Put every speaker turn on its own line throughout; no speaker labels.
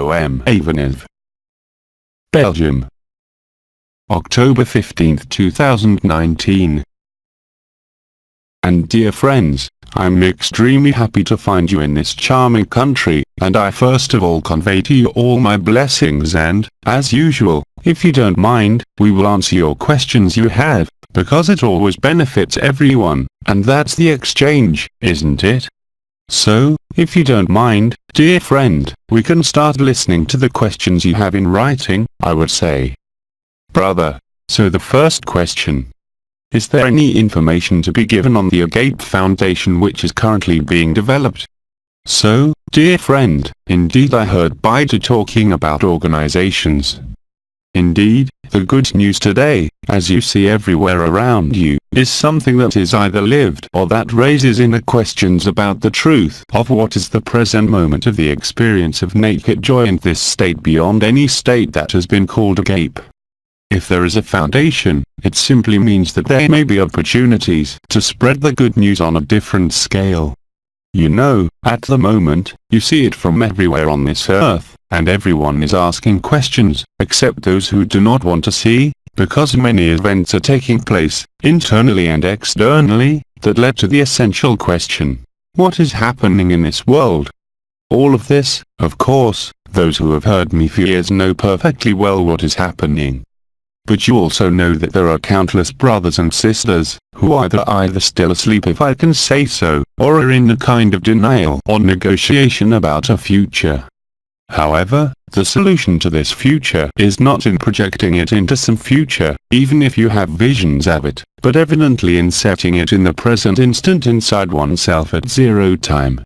AIVANHOV, Belgium, October 15, 2019. And dear friends, I'm extremely happy to find you in this charming country, and I first of all convey to you all my blessings and, as usual, if you don't mind, we will answer your questions you have, because it always benefits everyone, and that's the exchange, isn't it? So, if you don't mind, dear friend, we can start listening to the questions you have in writing, I would say. Brother, so the first question. Is there any information to be given on the AYOUN Foundation which is currently being developed? So, dear friend, indeed I heard Bida talking about organizations. Indeed, the good news today, as you see everywhere around you, is something that is either lived or that raises inner questions about the truth of what is the present moment of the experience of naked joy and this state beyond any state that has been called AYOUN. If there is a foundation, it simply means that there may be opportunities to spread the good news on a different scale. You know, at the moment, you see it from everywhere on this earth, and everyone is asking questions, except those who do not want to see, because many events are taking place, internally and externally, that led to the essential question: what is happening in this world? All of this, of course, those who have heard me for years know perfectly well what is happening. But you also know that there are countless brothers and sisters, who either still asleep if I can say so, or are in a kind of denial or negotiation about a future. However, the solution to this future is not in projecting it into some future, even if you have visions of it, but evidently in setting it in the present instant inside oneself at zero time.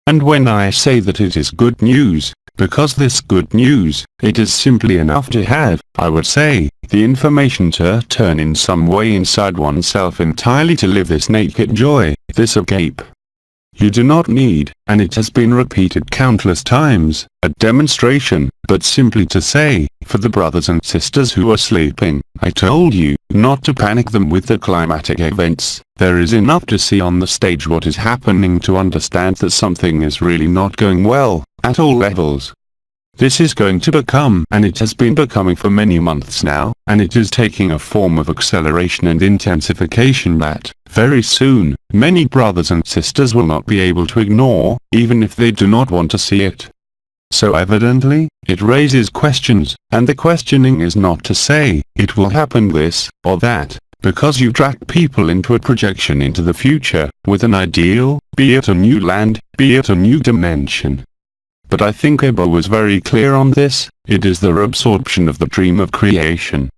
And when I say that it is good news, because this good news, it is simply enough to have, I would say, the information to turn in some way inside oneself entirely to live this naked joy, this AYOUN. You do not need, and it has been repeated countless times, a demonstration, but simply to say, for the brothers and sisters who are sleeping, I told you, not to panic them with the climatic events. There is enough to see on the stage what is happening to understand that something is really not going well, at all levels. This is going to become, and it has been becoming for many months now, and it is taking a form of acceleration and intensification that, very soon, many brothers and sisters will not be able to ignore, even if they do not want to see it. So evidently, it raises questions, and the questioning is not to say, it will happen this, or that, because you drag people into a projection into the future, with an ideal, be it a new land, be it a new dimension. But I think Abba was very clear on this, it is the reabsorption of the dream of creation.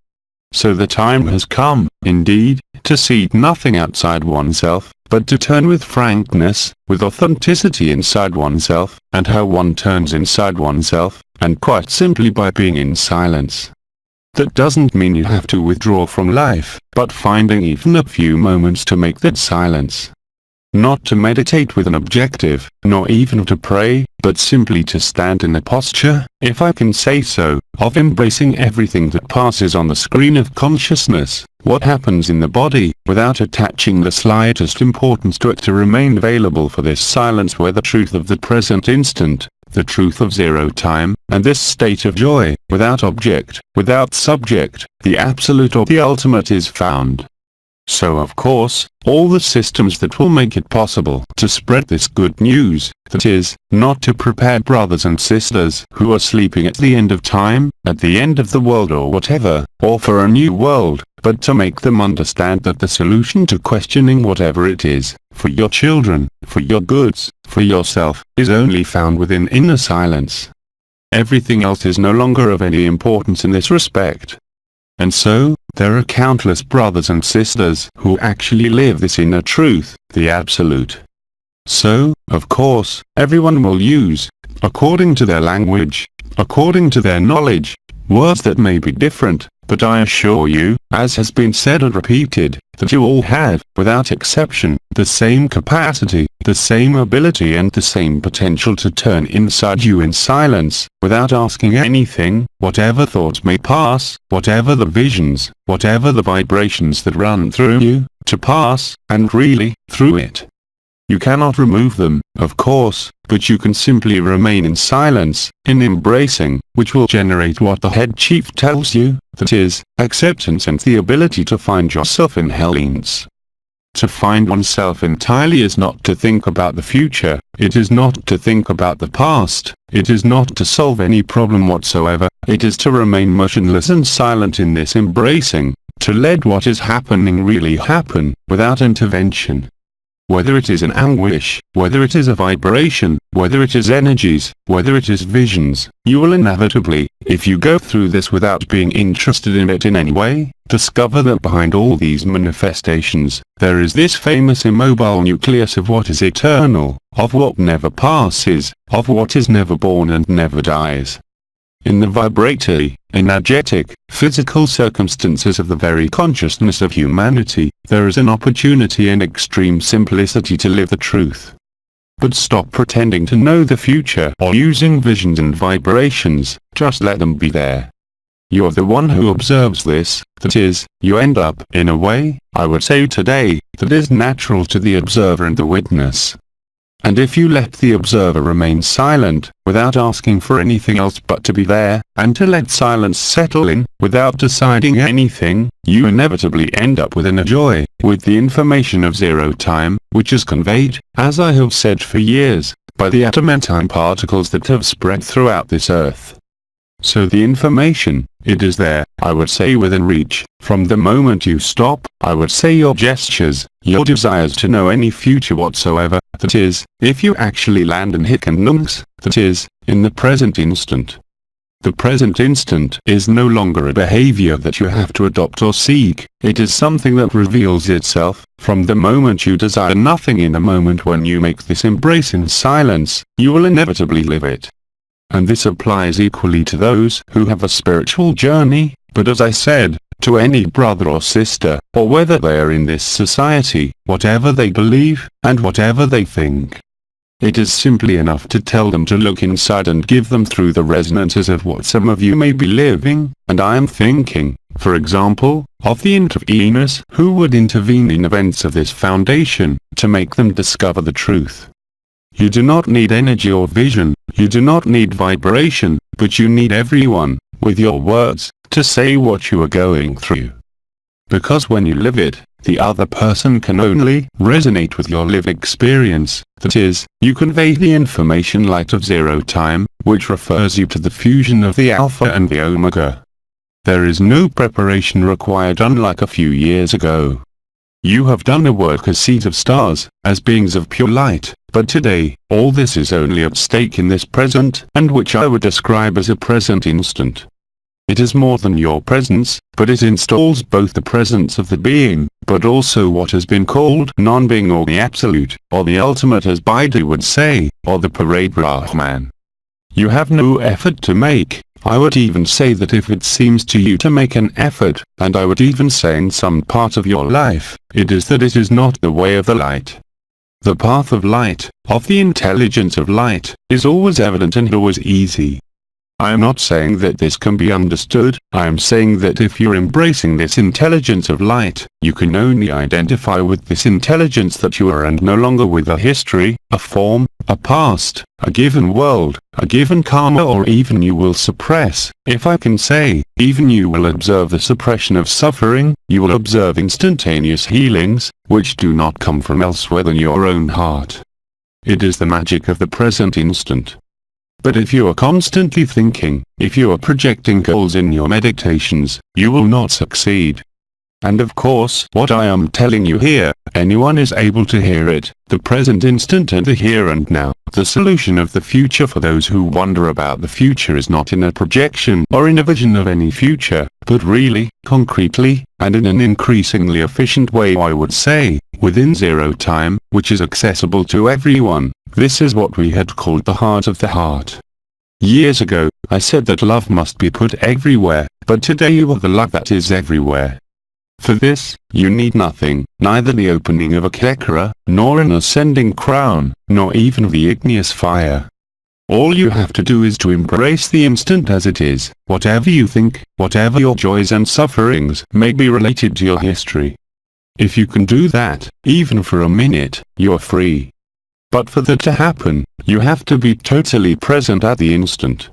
So the time has come, indeed, to seek nothing outside oneself, but to turn with frankness, with authenticity inside oneself, and how one turns inside oneself, and quite simply by being in silence. That doesn't mean you have to withdraw from life, but finding even a few moments to make that silence. Not to meditate with an objective, nor even to pray, but simply to stand in a posture, if I can say so, of embracing everything that passes on the screen of consciousness, what happens in the body, without attaching the slightest importance to it, to remain available for this silence where the truth of the present instant, the truth of zero time, and this state of joy, without object, without subject, the absolute or the ultimate is found. So of course, all the systems that will make it possible to spread this good news, that is, not to prepare brothers and sisters who are sleeping at the end of time, at the end of the world or whatever, or for a new world, but to make them understand that the solution to questioning whatever it is, for your children, for your goods, for yourself, is only found within inner silence. Everything else is no longer of any importance in this respect. And so, there are countless brothers and sisters who actually live this inner truth, the absolute. So, of course, everyone will use, according to their language, according to their knowledge, words that may be different, but I assure you, as has been said and repeated, that you all have, without exception, the same capacity, the same ability and the same potential to turn inside you in silence, without asking anything, whatever thoughts may pass, whatever the visions, whatever the vibrations that run through you, to pass, and really, through it. You cannot remove them, of course, but you can simply remain in silence, in embracing, which will generate what the head chief tells you, that is, acceptance and the ability to find yourself in Hellenes. To find oneself entirely is not to think about the future, it is not to think about the past, it is not to solve any problem whatsoever, it is to remain motionless and silent in this embracing, to let what is happening really happen, without intervention. Whether it is an anguish, whether it is a vibration, whether it is energies, whether it is visions, you will inevitably, if you go through this without being interested in it in any way, discover that behind all these manifestations, there is this famous immobile nucleus of what is eternal, of what never passes, of what is never born and never dies. In the vibratory, energetic, physical circumstances of the very consciousness of humanity, there is an opportunity in extreme simplicity to live the truth. But stop pretending to know the future or using visions and vibrations, just let them be there. You're the one who observes this, that is, you end up, in a way, I would say today, that is natural to the observer and the witness. And if you let the observer remain silent, without asking for anything else but to be there, and to let silence settle in, without deciding anything, you inevitably end up with inner joy, with the information of zero time, which is conveyed, as I have said for years, by the adamantine particles that have spread throughout this earth. So the information, it is there, I would say within reach, from the moment you stop, I would say your gestures, your desires to know any future whatsoever, that is, if you actually land and hit conundrums, that is, in the present instant. The present instant is no longer a behavior that you have to adopt or seek, it is something that reveals itself, from the moment you desire nothing in the moment when you make this embrace in silence, you will inevitably live it. And this applies equally to those who have a spiritual journey, but as I said, to any brother or sister, or whether they are in this society, whatever they believe, and whatever they think. It is simply enough to tell them to look inside and give them through the resonances of what some of you may be living, and I am thinking, for example, of the interveners who would intervene in events of this foundation, to make them discover the truth. You do not need energy or vision, you do not need vibration, but you need everyone, with your words, to say what you are going through. Because when you live it, the other person can only resonate with your lived experience, that is, you convey the information light of zero time, which refers you to the fusion of the Alpha and the Omega. There is no preparation required unlike a few years ago. You have done the work as seeds of stars, as beings of pure light, but today, all this is only at stake in this present, and which I would describe as a present instant. It is more than your presence, but it installs both the presence of the being, but also what has been called non-being or the absolute, or the ultimate as Baidu would say, or the parade Brahman. You have no effort to make. I would even say that if it seems to you to make an effort, and I would even say in some part of your life, it is that it is not the way of the light. The path of light, of the intelligence of light, is always evident and always easy. I am not saying that this can be understood, I am saying that if you're embracing this intelligence of light, you can only identify with this intelligence that you are and no longer with a history, a form, a past, a given world, a given karma, or even you will suppress, if I can say, even you will observe the suppression of suffering, you will observe instantaneous healings, which do not come from elsewhere than your own heart. It is the magic of the present instant. But if you are constantly thinking, if you are projecting goals in your meditations, you will not succeed. And of course, what I am telling you here, anyone is able to hear it, the present instant and the here and now. The solution of the future for those who wonder about the future is not in a projection or in a vision of any future, but really, concretely, and in an increasingly efficient way, I would say, within zero time, which is accessible to everyone. This is what we had called the heart of the heart. Years ago, I said that love must be put everywhere, but today you are the love that is everywhere. For this, you need nothing, neither the opening of a chakra, nor an ascending crown, nor even the igneous fire. All you have to do is to embrace the instant as it is, whatever you think, whatever your joys and sufferings may be related to your history. If you can do that, even for a minute, you are free. But for that to happen, you have to be totally present at the instant.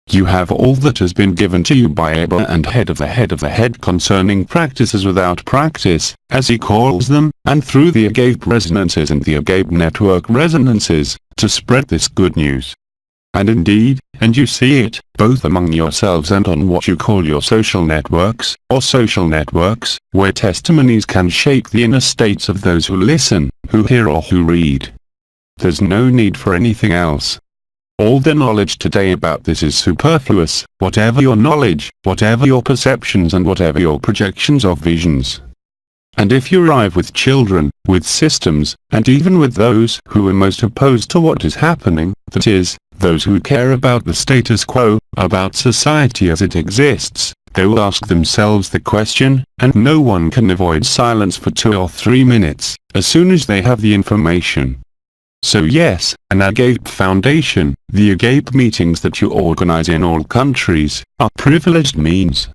You have all that has been given to you by Abba and head of the head concerning practices without practice, as he calls them, and through the AYOUN resonances and the AYOUN network resonances, to spread this good news. And indeed, and you see it, both among yourselves and on what you call your social networks, where testimonies can shake the inner states of those who listen, who hear or who read. There's no need for anything else. All the knowledge today about this is superfluous, whatever your knowledge, whatever your perceptions and whatever your projections or visions. And if you arrive with children, with systems, and even with those who are most opposed to what is happening, that is, those who care about the status quo, about society as it exists, they will ask themselves the question, and no one can avoid silence for 2 or 3 minutes, as soon as they have the information. So yes, an AYOUN foundation, the AYOUN meetings that you organize in all countries, are privileged means.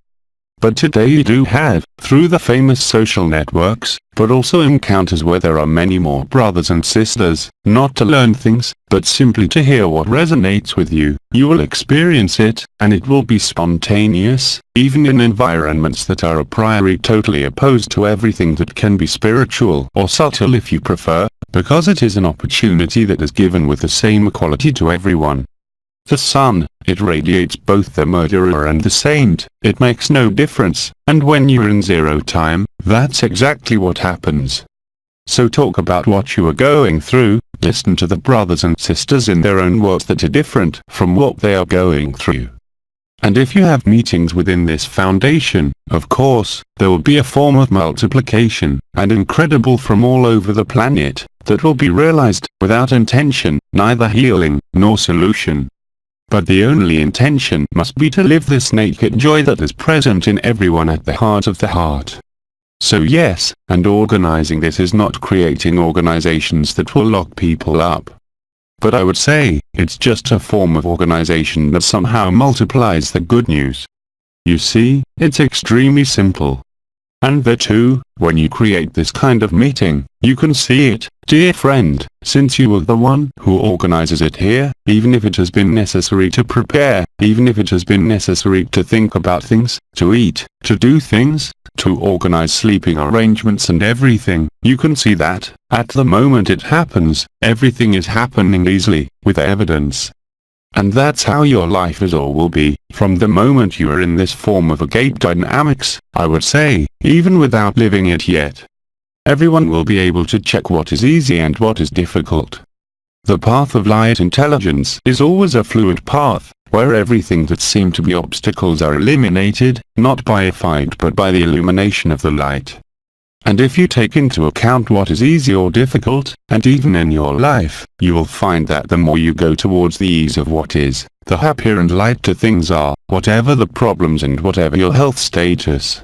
But today you do have, through the famous social networks, but also encounters where there are many more brothers and sisters, not to learn things, but simply to hear what resonates with you. You will experience it, and it will be spontaneous, even in environments that are a priori totally opposed to everything that can be spiritual or subtle if you prefer, because it is an opportunity that is given with the same equality to everyone. The sun, it radiates both the murderer and the saint, it makes no difference, and when you're in zero time, that's exactly what happens. So talk about what you are going through, listen to the brothers and sisters in their own words that are different from what they are going through. And if you have meetings within this foundation, of course, there will be a form of multiplication, and incredible from all over the planet, that will be realized, without intention, neither healing, nor solution. But the only intention must be to live this naked joy that is present in everyone at the heart of the heart. So yes, and organizing this is not creating organizations that will lock people up. But I would say, it's just a form of organization that somehow multiplies the good news. You see, it's extremely simple. And there too, when you create this kind of meeting, you can see it, dear friend, since you are the one who organizes it here, even if it has been necessary to prepare, even if it has been necessary to think about things, to eat, to do things, to organize sleeping arrangements and everything, you can see that, at the moment it happens, everything is happening easily, with evidence. And that's how your life is or will be, from the moment you are in this form of AYOUN dynamics, I would say, even without living it yet. Everyone will be able to check what is easy and what is difficult. The path of light intelligence is always a fluid path, where everything that seemed to be obstacles are eliminated, not by a fight but by the illumination of the light. And if you take into account what is easy or difficult, and even in your life, you will find that the more you go towards the ease of what is, the happier and lighter things are, whatever the problems and whatever your health status.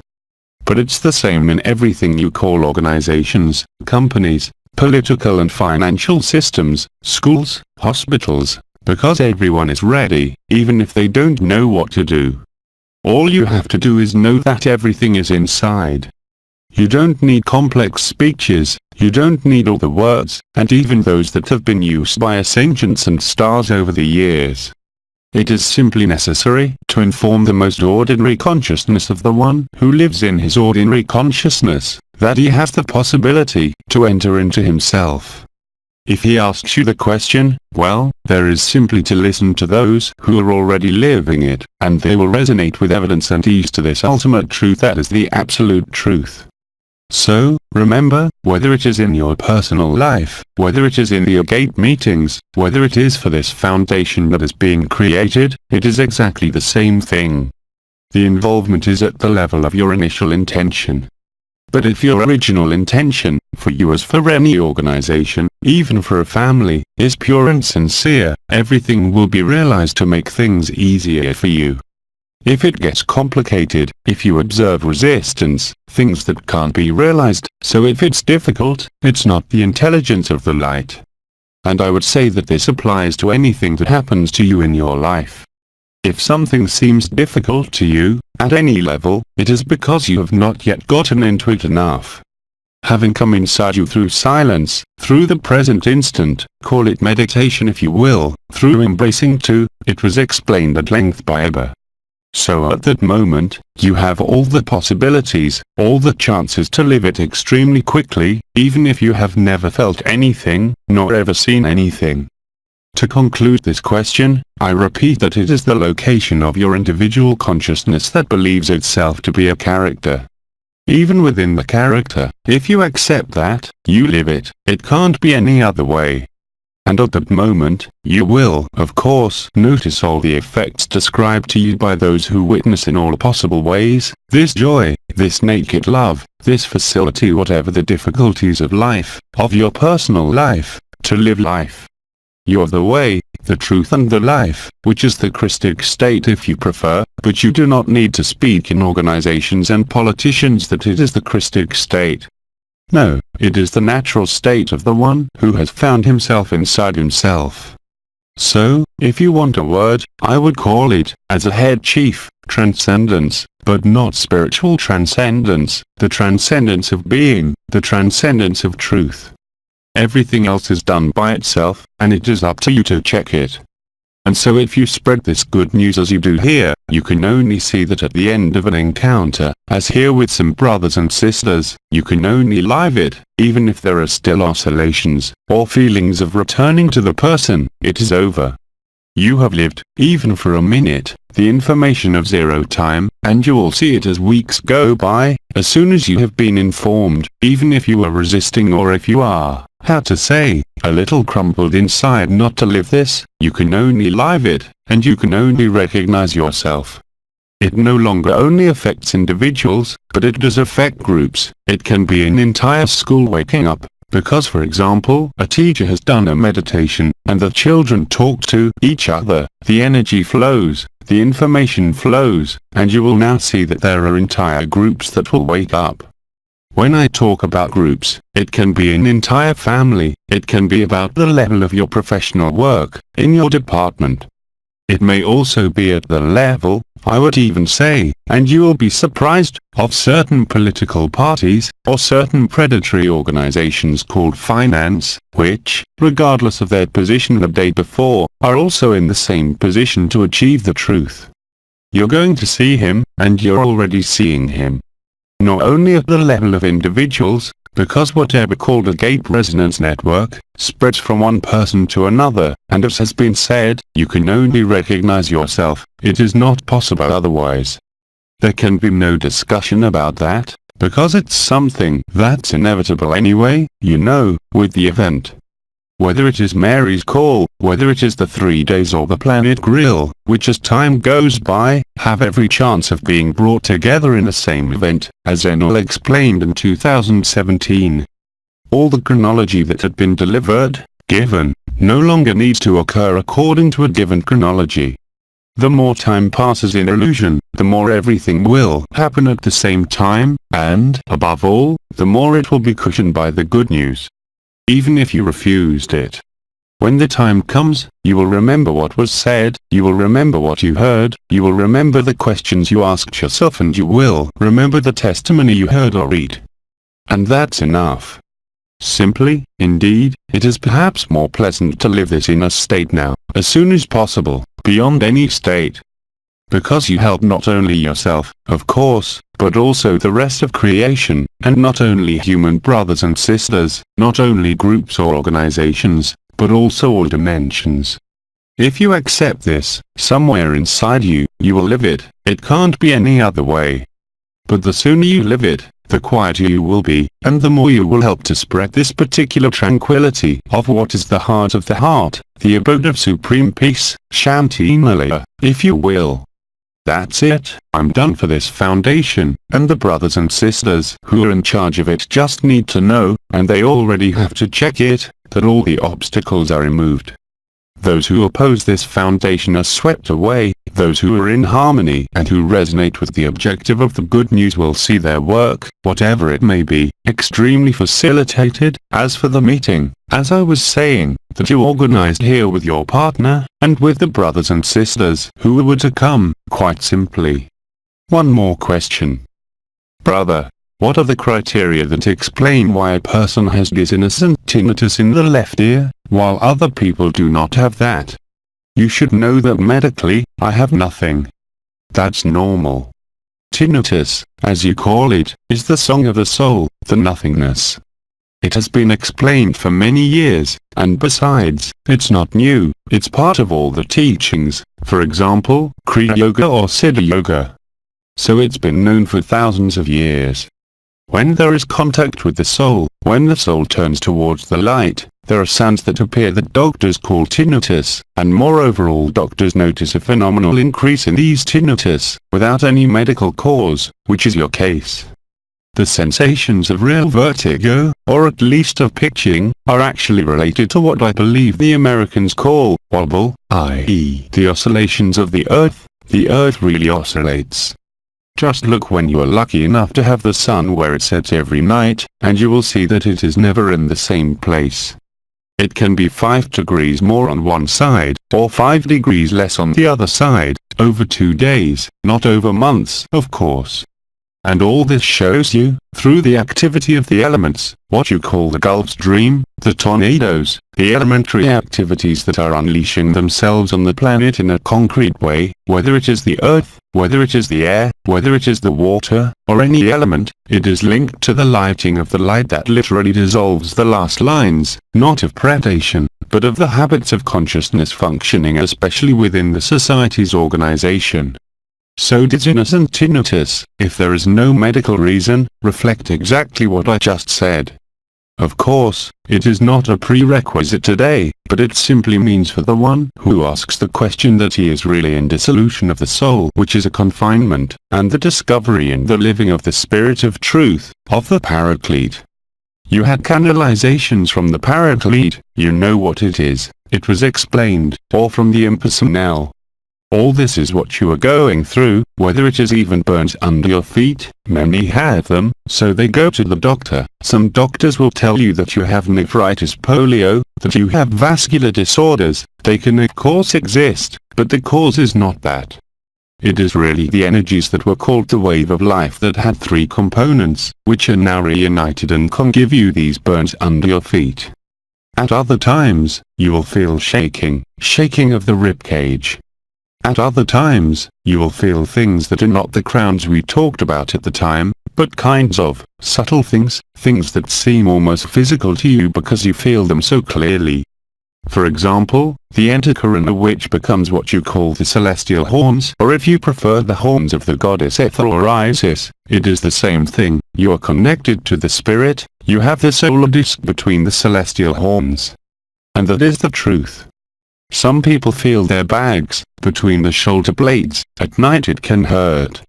But it's the same in everything you call organizations, companies, political and financial systems, schools, hospitals, because everyone is ready, even if they don't know what to do. All you have to do is know that everything is inside. You don't need complex speeches, you don't need all the words, and even those that have been used by us ancients and stars over the years. It is simply necessary to inform the most ordinary consciousness of the one who lives in his ordinary consciousness, that he has the possibility to enter into himself. If he asks you the question, well, there is simply to listen to those who are already living it, and they will resonate with evidence and ease to this ultimate truth that is the absolute truth. So, remember, whether it is in your personal life, whether it is in the AYOUN meetings, whether it is for this foundation that is being created, it is exactly the same thing. The involvement is at the level of your initial intention. But if your original intention, for you as for any organization, even for a family, is pure and sincere, everything will be realized to make things easier for you. If it gets complicated, if you observe resistance, things that can't be realized, so if it's difficult, it's not the intelligence of the light. And I would say that this applies to anything that happens to you in your life. If something seems difficult to you, at any level, it is because you have not yet gotten into it enough. having come inside you through silence, through the present instant, call it meditation if you will, through embracing too, it was explained at length by Abba. So at that moment, you have all the possibilities, all the chances to live it extremely quickly, even if you have never felt anything, nor ever seen anything. To conclude this question, I repeat that it is the location of your individual consciousness that believes itself to be a character. Even within the character, if you accept that, you live it, it can't be any other way. And at that moment, you will, of course, notice all the effects described to you by those who witness in all possible ways, this joy, this naked love, this facility, whatever the difficulties of life, of your personal life, to live life. You're the way, the truth and the life, which is the Christic state if you prefer, but you do not need to speak in organizations and politicians that it is the Christic state. No, it is the natural state of the one who has found himself inside himself. So, if you want a word, I would call it, as a head chief, transcendence, but not spiritual transcendence, the transcendence of being, the transcendence of truth. Everything else is done by itself, and it is up to you to check it. And so if you spread this good news as you do here, you can only see that at the end of an encounter, as here with some brothers and sisters, you can only live it, even if there are still oscillations, or feelings of returning to the person, it is over. You have lived, even for a minute, the information of zero time, and you will see it as weeks go by, as soon as you have been informed, even if you are resisting or if you are, how to say, a little crumpled inside not to live this, you can only live it, and you can only recognize yourself. It no longer only affects individuals, but it does affect groups. It can be an entire school waking up, because for example, a teacher has done a meditation, and the children talk to each other, the energy flows, the information flows, and you will now see that there are entire groups that will wake up. When I talk about groups, it can be an entire family, it can be about the level of your professional work, in your department. It may also be at the level, I would even say, and you will be surprised, of certain political parties, or certain predatory organizations called finance, which, regardless of their position the day before, are also in the same position to achieve the truth. You're going to see him, and you're already seeing him. Not only at the level of individuals, because whatever called a gate resonance network, spreads from one person to another, and as has been said, you can only recognize yourself, it is not possible otherwise. There can be no discussion about that, because it's something that's inevitable anyway, you know, with the event. Whether it is Mary's call, whether it is the 3 days or the planet grill, which as time goes by, have every chance of being brought together in the same event, as Enel explained in 2017. All the chronology that had been given, no longer needs to occur according to a given chronology. The more time passes in illusion, the more everything will happen at the same time, and, above all, the more it will be cushioned by the good news. Even if you refused it. When the time comes, you will remember what was said, you will remember what you heard, you will remember the questions you asked yourself, and you will remember the testimony you heard or read. And that's enough. Simply, indeed, it is perhaps more pleasant to live this inner state now, as soon as possible, beyond any state. Because you help not only yourself, of course, but also the rest of creation, and not only human brothers and sisters, not only groups or organizations, but also all dimensions. If you accept this, somewhere inside you, you will live it, it can't be any other way. But the sooner you live it, the quieter you will be, and the more you will help to spread this particular tranquility of what is the heart of the heart, the abode of supreme peace, Shanti Nilaya, if you will. That's it, I'm done for this foundation, and the brothers and sisters who are in charge of it just need to know, and they already have to check it, that all the obstacles are removed. Those who oppose this foundation are swept away, those who are in harmony and who resonate with the objective of the good news will see their work, whatever it may be, extremely facilitated. As for the meeting, as I was saying, that you organized here with your partner, and with the brothers and sisters who were to come, quite simply. One more question. Brother, What are the criteria that explain why a person has dizziness and tinnitus in the left ear, while other people do not have that? You should know that medically, I have nothing. That's normal. Tinnitus, as you call it, is the song of the soul, the nothingness. It has been explained for many years, and besides, it's not new, it's part of all the teachings, for example, Kriya Yoga or Siddha Yoga. So it's been known for thousands of years. When there is contact with the soul, when the soul turns towards the light, there are sounds that appear that doctors call tinnitus, and moreover all doctors notice a phenomenal increase in these tinnitus, without any medical cause, which is your case. The sensations of real vertigo, or at least of pitching, are actually related to what I believe the Americans call wobble, i.e. the oscillations of the earth. The earth really oscillates. Just look when you are lucky enough to have the sun where it sets every night, and you will see that it is never in the same place. It can be 5 degrees more on one side, or 5 degrees less on the other side, over 2 days, not over months, of course. And all this shows you, through the activity of the elements, what you call the Gulf Stream, the tornadoes, the elementary activities that are unleashing themselves on the planet in a concrete way, whether it is the earth, whether it is the air, whether it is the water, or any element, it is linked to the lighting of the light that literally dissolves the last lines, not of predation, but of the habits of consciousness functioning especially within the society's organization. So dizziness and tinnitus, if there is no medical reason, reflect exactly what I just said. Of course, it is not a prerequisite today, but it simply means for the one who asks the question that he is really in dissolution of the soul, which is a confinement, and the discovery and the living of the spirit of truth, of the Paraclete. You had canalizations from the Paraclete, you know what it is, it was explained, or from the impersonal. All this is what you are going through, whether it is even burns under your feet. Many have them, so they go to the doctor. Some doctors will tell you that you have nephritis, polio, that you have vascular disorders. They can of course exist, but the cause is not that. It is really the energies that were called the wave of life that had 3 components, which are now reunited and can give you these burns under your feet. At other times, you will feel shaking of the ribcage. At other times, you will feel things that are not the crowns we talked about at the time, but kinds of subtle things that seem almost physical to you because you feel them so clearly. For example, the Antakarana, which becomes what you call the celestial horns, or if you prefer the horns of the goddess Ethel or Isis, it is the same thing. You are connected to the spirit, you have the solar disk between the celestial horns. And that is the truth. Some people feel their bags between the shoulder blades. At night it can hurt.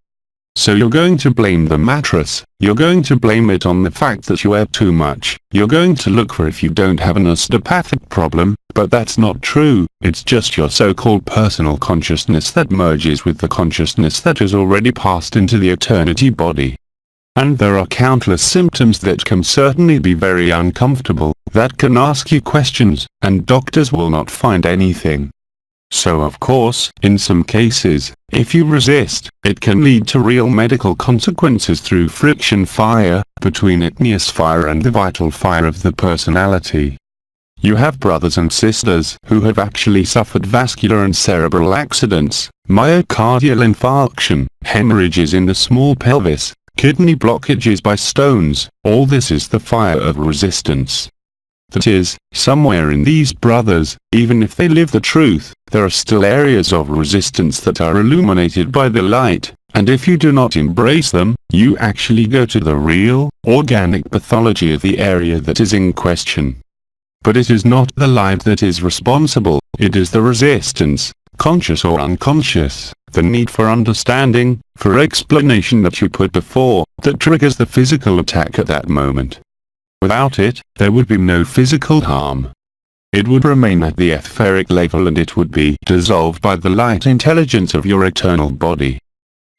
So you're going to blame the mattress, you're going to blame it on the fact that you wear too much, you're going to look for if you don't have an osteopathic problem, but that's not true, it's just your so-called personal consciousness that merges with the consciousness that has already passed into the eternity body. And there are countless symptoms that can certainly be very uncomfortable, that can ask you questions, and doctors will not find anything. So of course, in some cases, if you resist, it can lead to real medical consequences through friction fire, between igneous fire and the vital fire of the personality. You have brothers and sisters who have actually suffered vascular and cerebral accidents, myocardial infarction, hemorrhages in the small pelvis, kidney blockages by stones. All this is the fire of resistance. That is, somewhere in these brothers, even if they live the truth, there are still areas of resistance that are illuminated by the light, and if you do not embrace them, you actually go to the real, organic pathology of the area that is in question. But it is not the light that is responsible, it is the resistance, conscious or unconscious, the need for understanding, for explanation that you put before, that triggers the physical attack at that moment. Without it, there would be no physical harm. It would remain at the etheric level and it would be dissolved by the light intelligence of your eternal body.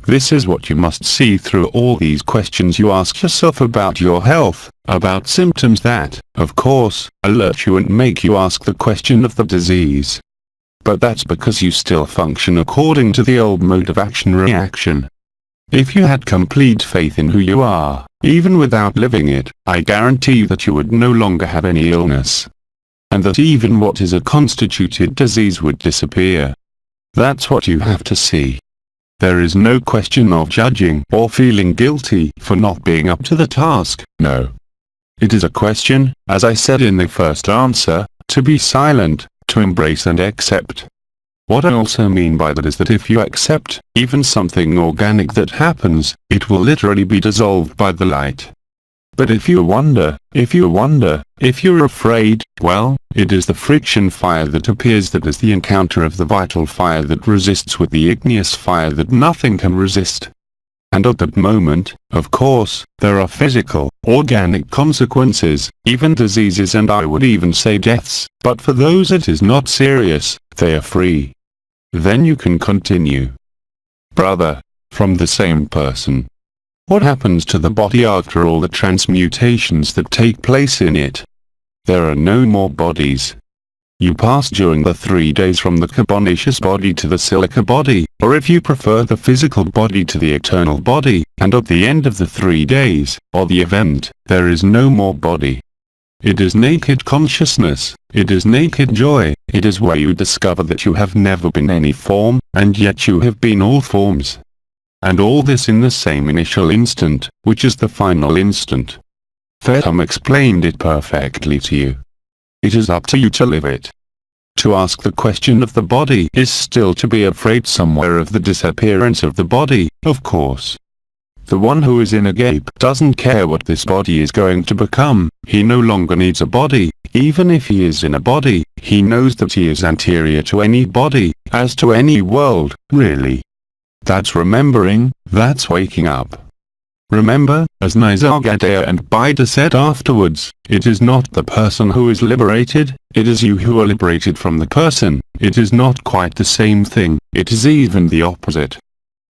This is what you must see through all these questions you ask yourself about your health, about symptoms that, of course, alert you and make you ask the question of the disease. But that's because you still function according to the old mode of action-reaction. If you had complete faith in who you are, even without living it, I guarantee that you would no longer have any illness. And that even what is a constituted disease would disappear. That's what you have to see. There is no question of judging or feeling guilty for not being up to the task, no. It is a question, as I said in the first answer, to be silent, to embrace and accept. What I also mean by that is that if you accept even something organic that happens, it will literally be dissolved by the light. But if you wonder, if you're afraid, well, it is the friction fire that appears that is the encounter of the vital fire that resists with the igneous fire that nothing can resist. And at that moment, of course, there are physical, organic consequences, even diseases and I would even say deaths, but for those it is not serious, they are free. Then you can continue. Brother, from the same person. What happens to the body after all the transmutations that take place in it? There are no more bodies. You pass during the 3 days from the carbonaceous body to the silica body, or if you prefer the physical body to the eternal body, and at the end of the 3 days, or the event, there is no more body. It is naked consciousness, it is naked joy, it is where you discover that you have never been any form, and yet you have been all forms. And all this in the same initial instant, which is the final instant. Vedam explained it perfectly to you. It is up to you to live it. To ask the question of the body is still to be afraid somewhere of the disappearance of the body, of course. The one who is in a gape doesn't care what this body is going to become, he no longer needs a body, even if he is in a body, he knows that he is anterior to any body, as to any world, really. That's remembering, that's waking up. Remember, as Nisargadatta and Bida said afterwards, it is not the person who is liberated, it is you who are liberated from the person, it is not quite the same thing, it is even the opposite.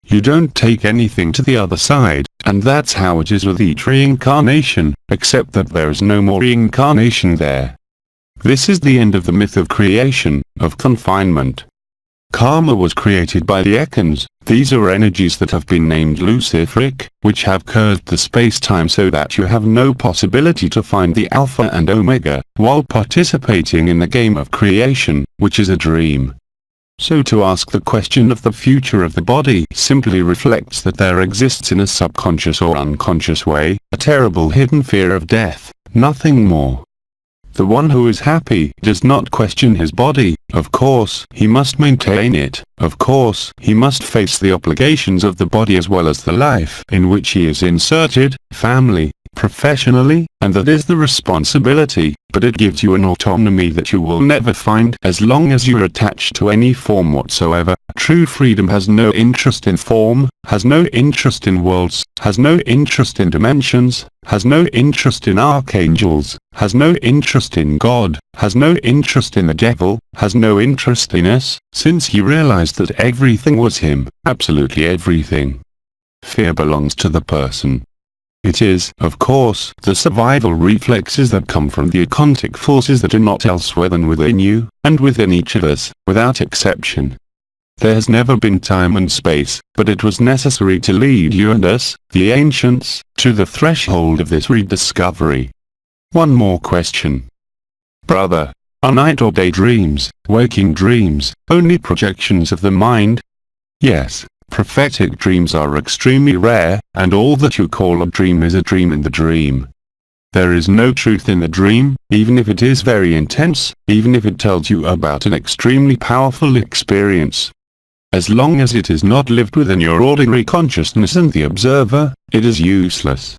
You don't take anything to the other side, and that's how it is with each reincarnation, except that there is no more reincarnation there. This is the end of the myth of creation, of confinement. Karma was created by the Ekans, these are energies that have been named luciferic, which have curved the space-time so that you have no possibility to find the Alpha and Omega, while participating in the game of creation, which is a dream. So to ask the question of the future of the body simply reflects that there exists in a subconscious or unconscious way, a terrible hidden fear of death, nothing more. The one who is happy does not question his body, of course he must maintain it, of course he must face the obligations of the body as well as the life in which he is inserted, family, professionally, and that is the responsibility, but it gives you an autonomy that you will never find as long as you are attached to any form whatsoever. True freedom has no interest in form, has no interest in worlds, has no interest in dimensions, has no interest in archangels, has no interest in God, has no interest in the devil, has no interest in us, since he realized that everything was him, absolutely everything. Fear belongs to the person. It is, of course, the survival reflexes that come from the akontic forces that are not elsewhere than within you, and within each of us, without exception. There has never been time and space, but it was necessary to lead you and us, the ancients, to the threshold of this rediscovery. One more question. Brother, are night or day dreams, waking dreams, only projections of the mind? Yes. Prophetic dreams are extremely rare, and all that you call a dream is a dream in the dream. There is no truth in the dream, even if it is very intense, even if it tells you about an extremely powerful experience. As long as it is not lived within your ordinary consciousness and the observer, it is useless.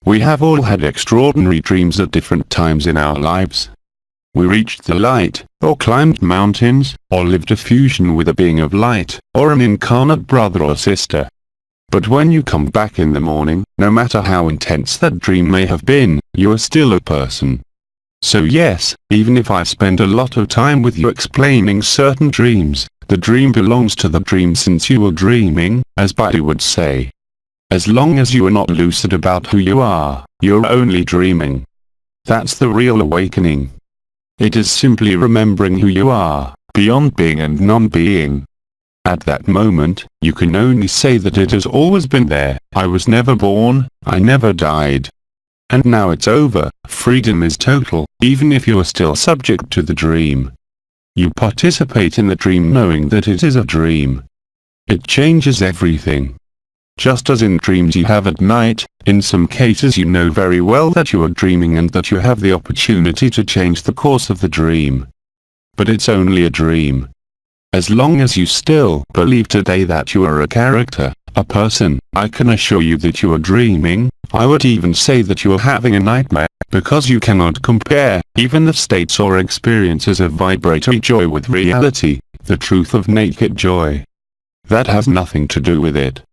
We have all had extraordinary dreams at different times in our lives. We reached the light, or climbed mountains, or lived a fusion with a being of light, or an incarnate brother or sister. But when you come back in the morning, no matter how intense that dream may have been, you are still a person. So yes, even if I spend a lot of time with you explaining certain dreams, the dream belongs to the dream since you were dreaming, as Baidu would say. As long as you are not lucid about who you are, you're only dreaming. That's the real awakening. It is simply remembering who you are, beyond being and non-being. At that moment, you can only say that it has always been there. I was never born, I never died. And now it's over. Freedom is total, even if you are still subject to the dream. You participate in the dream knowing that it is a dream. It changes everything. Just as in dreams you have at night, in some cases you know very well that you are dreaming and that you have the opportunity to change the course of the dream. But it's only a dream. As long as you still believe today that you are a character, a person, I can assure you that you are dreaming. I would even say that you are having a nightmare, because you cannot compare even the states or experiences of vibratory joy with reality, the truth of naked joy. That has nothing to do with it.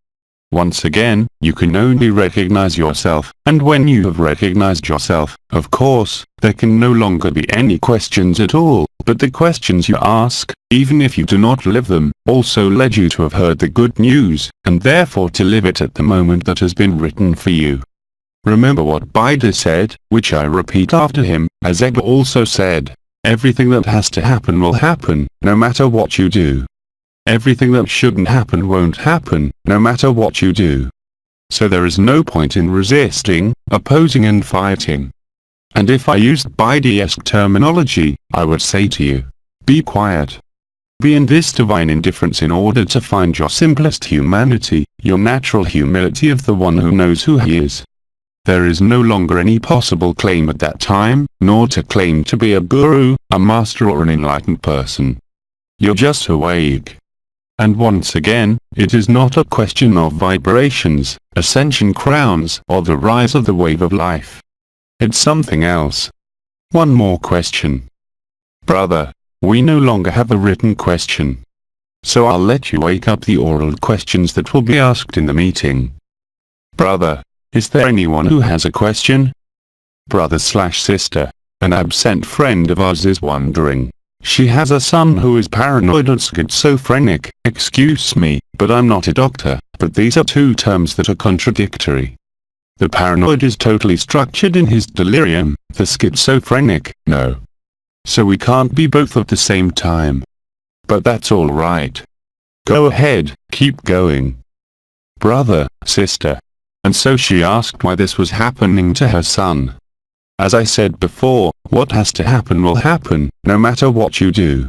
Once again, you can only recognize yourself, and when you have recognized yourself, of course, there can no longer be any questions at all, but the questions you ask, even if you do not live them, also led you to have heard the good news, and therefore to live it at the moment that has been written for you. Remember what Buddha said, which I repeat after him, as Ego also said, everything that has to happen will happen, no matter what you do. Everything that shouldn't happen won't happen, no matter what you do. So there is no point in resisting, opposing and fighting. And if I used Buddhist terminology, I would say to you, be quiet. Be in this divine indifference in order to find your simplest humanity, your natural humility of the one who knows who he is. There is no longer any possible claim at that time, nor to claim to be a guru, a master or an enlightened person. You're just awake. And once again, it is not a question of vibrations, ascension crowns, or the rise of the wave of life. It's something else. One more question. Brother, we no longer have a written question. So I'll let you wake up the oral questions that will be asked in the meeting. Brother, is there anyone who has a question? Brother/sister, an absent friend of ours is wondering. She has a son who is paranoid and schizophrenic. Excuse me, but I'm not a doctor, but these are two terms that are contradictory. The paranoid is totally structured in his delirium, the schizophrenic, no. So we can't be both at the same time. But that's all right. Go ahead, keep going. Brother, sister. And so she asked why this was happening to her son. As I said before, what has to happen will happen, no matter what you do.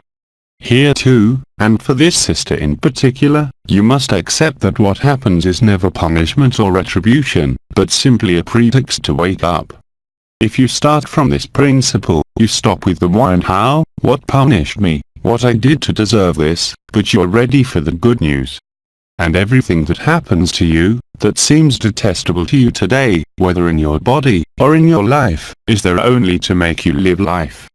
Here too, and for this sister in particular, you must accept that what happens is never punishment or retribution, but simply a pretext to wake up. If you start from this principle, you stop with the why and how, what punished me, what I did to deserve this, but you're ready for the good news. And everything that happens to you, that seems detestable to you today, whether in your body, or in your life, is there only to make you live life.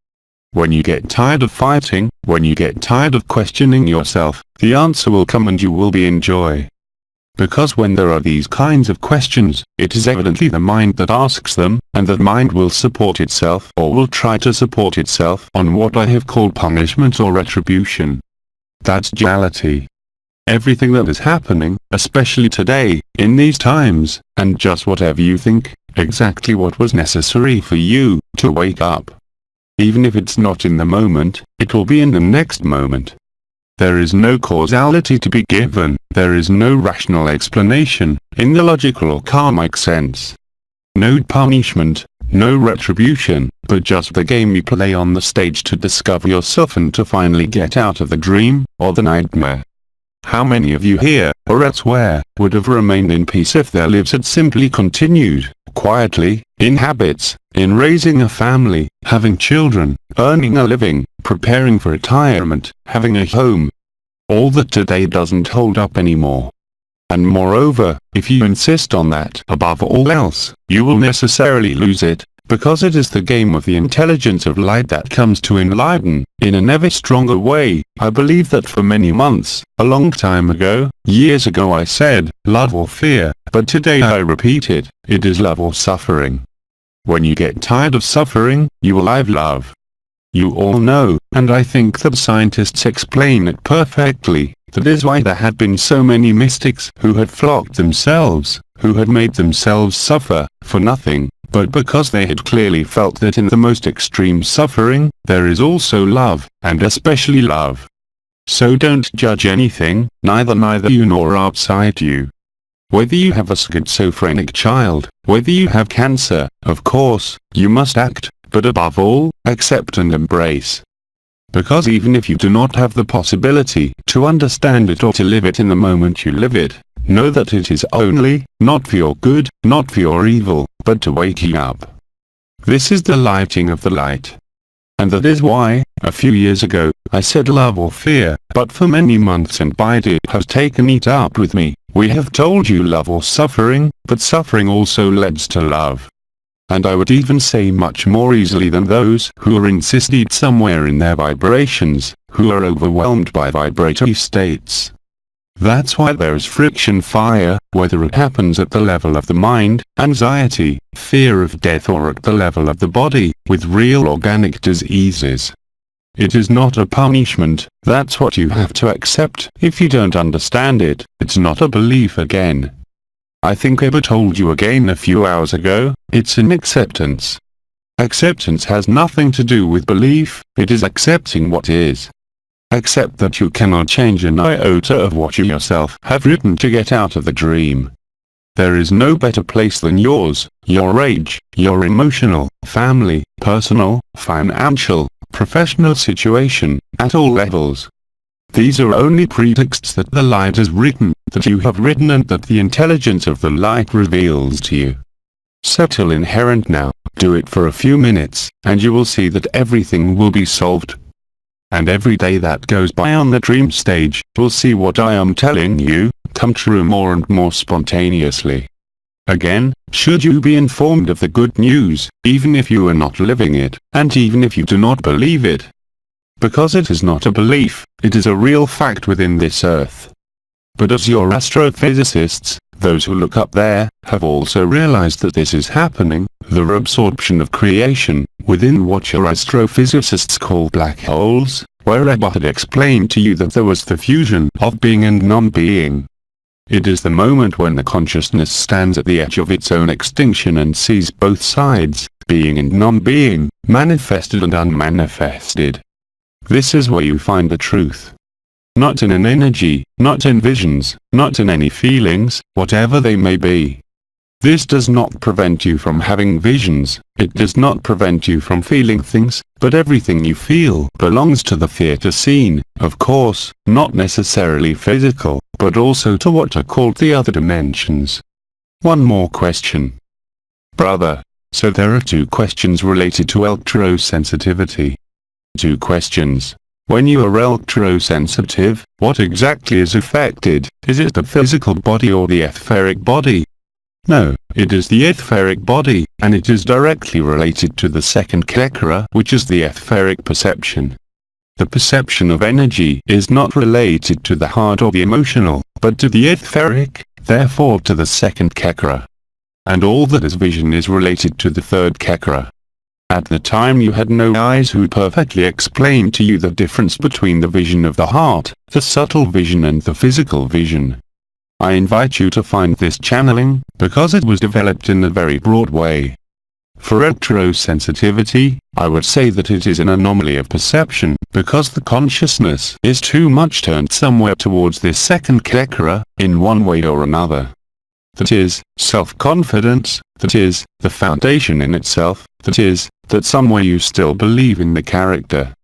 When you get tired of fighting, when you get tired of questioning yourself, the answer will come and you will be in joy. Because when there are these kinds of questions, it is evidently the mind that asks them, and that mind will support itself or will try to support itself on what I have called punishment or retribution. That's duality. Everything that is happening, especially today, in these times, and just whatever you think, exactly what was necessary for you, to wake up. Even if it's not in the moment, it will be in the next moment. There is no causality to be given, there is no rational explanation, in the logical or karmic sense. No punishment, no retribution, but just the game you play on the stage to discover yourself and to finally get out of the dream, or the nightmare. How many of you here, or elsewhere, would have remained in peace if their lives had simply continued, quietly, in habits, in raising a family, having children, earning a living, preparing for retirement, having a home? All that today doesn't hold up anymore. And moreover, if you insist on that above all else, you will necessarily lose it, because it is the game of the intelligence of light that comes to enlighten, in an ever stronger way. I believe that for many months, a long time ago, years ago I said, love or fear, but today I repeat it, it is love or suffering. When you get tired of suffering, you will have love. You all know, and I think that scientists explain it perfectly, that is why there had been so many mystics who had flogged themselves, who had made themselves suffer, for nothing, but because they had clearly felt that in the most extreme suffering, there is also love, and especially love. So don't judge anything, neither you nor outside you. Whether you have a schizophrenic child, whether you have cancer, of course, you must act, but above all, accept and embrace. Because even if you do not have the possibility to understand it or to live it in the moment you live it, know that it is only, not for your good, not for your evil, but to wake you up. This is the lighting of the light. And that is why, a few years ago, I said love or fear, but for many months and it has taken it up with me, we have told you love or suffering, but suffering also leads to love. And I would even say much more easily than those who are insisted somewhere in their vibrations, who are overwhelmed by vibratory states. That's why there is friction fire, whether it happens at the level of the mind, anxiety, fear of death, or at the level of the body, with real organic diseases. It is not a punishment, that's what you have to accept. If you don't understand it, it's not a belief again. I think I told you again a few hours ago, it's an acceptance. Acceptance has nothing to do with belief, it is accepting what is. Accept that you cannot change an iota of what you yourself have written to get out of the dream. There is no better place than yours, your age, your emotional, family, personal, financial, professional situation, at all levels. These are only pretexts that the light has written, that you have written, and that the intelligence of the light reveals to you. Settle inherent now, do it for a few minutes, and you will see that everything will be solved. And every day that goes by on the dream stage, will see what I am telling you, come true more and more spontaneously. Again, should you be informed of the good news, even if you are not living it, and even if you do not believe it. Because it is not a belief, it is a real fact within this earth. But as your astrophysicists, those who look up there, have also realized that this is happening, the reabsorption of creation, within what your astrophysicists call black holes, where Abba had explained to you that there was the fusion of being and non-being. It is the moment when the consciousness stands at the edge of its own extinction and sees both sides, being and non-being, manifested and unmanifested. This is where you find the truth. Not in an energy, not in visions, not in any feelings, whatever they may be. This does not prevent you from having visions, it does not prevent you from feeling things, but everything you feel belongs to the theatre scene, of course, not necessarily physical, but also to what are called the other dimensions. One more question. Brother, so there are two questions related to electrosensitivity. Two questions. When you are electrosensitive, what exactly is affected? Is it the physical body or the etheric body? No, it is the etheric body, and it is directly related to the second chakra, which is the etheric perception. The perception of energy is not related to the heart or the emotional, but to the etheric, therefore to the second chakra. And all that is vision is related to the third chakra. At the time you had no eyes who perfectly explained to you the difference between the vision of the heart, the subtle vision, and the physical vision. I invite you to find this channeling, because it was developed in a very broad way. For electrosensitivity, I would say that it is an anomaly of perception, because the consciousness is too much turned somewhere towards this second chakra, in one way or another. That is, self-confidence, that is, the foundation in itself, that is, that somewhere you still believe in the character.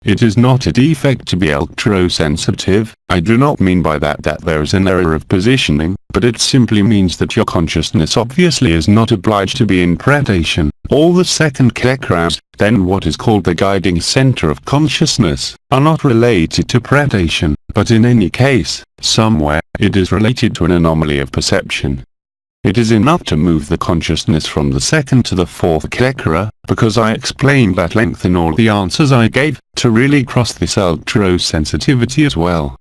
It is not a defect to be electrosensitive. I do not mean by that there is an error of positioning, but it simply means that your consciousness obviously is not obliged to be in predation. All the second chakras, then what is called the guiding center of consciousness, are not related to predation, but in any case, somewhere, it is related to an anomaly of perception. It is enough to move the consciousness from the second to the fourth chakra, because I explained at length in all the answers I gave, to really cross this electrosensitivity as well.